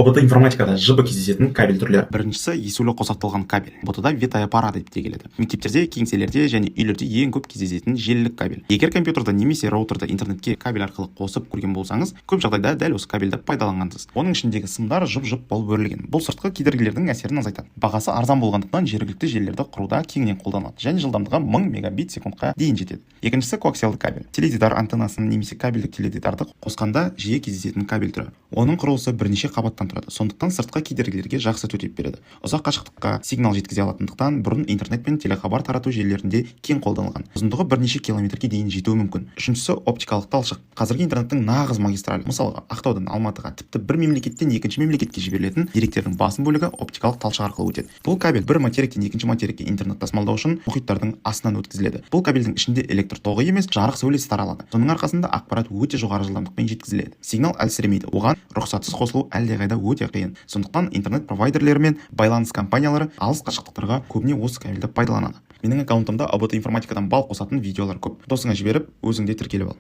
ұбт информатикада жыбы кездесетін кабель түрлері. Біріншісі есулі қосақталған кабель. БТда ветайапара деп те келеді. Мектептерде, кеңселерде және үйлерде ең көп кездесетін желілік кабель. Егер компьютерді немесе роутерді интернетке кабель арқылы қосып көрген болсаңыз, көп жағдайда дәл осы кабельді пайдаланғансыз. Оның ішіндегі сымдар жып-жып болып өрілген. Бұл сыртқы кедергілердің әсерін азайтады. Бағасы арзан болғандықтан жергілікті желілерді құруда кеңінен қолданылады және жылдамдығы 1000 мегабит секундқа дейін жетеді. Екіншісі коаксиалды кабель. Теледидар антеннасын немесе кабельдік теледидарды қосқанда жиі кездесетін кабель түрі. Оның құрылысы бірнеше қабаттан тұрады. Сондықтан сыртқы кедергілерге жақсы төтеп береді. Ұзақ қашықтыққа сигнал жеткізе алатындықтан бұрын интернет пен телехабар тарату желілерінде кең қолданылған. Ұзындығы бірнеше километрге дейін жетуі мүмкін. Үшіншісі оптикалық талшық. Қазіргі интернеттің нағыз магистралі. Мысалға, Ақтаудан Алматыға, тіпті бір мемлекеттен екінші мемлекетке жіберілетін деректердің басым бөлігі оптикалық талшық арқылы өтеді. Бұл кабель бір материктен екінші материкке интернет тасымалдау үшін мұхиттардың астынан өткізіледі. Бұл кабельдің ішінде электр тоғы емес, жарық сәулесі таралады. Соның арқасында ақпарат өте жоғары жылдамдықпен жеткізіледі. Сигнал әлсіремейді. Оған рұқсатсыз қосылу әлдеқайда өте қиын. Сондықтан интернет провайдерлері мен байланыс компаниялары алыс қашықтықтарға көбіне осы кабельді пайдаланады. Менің аккаунтымда ұбт информатикадан бал қосатын видеолар көп. Досыңа жіберіп, өзіңде тіркеліп ал.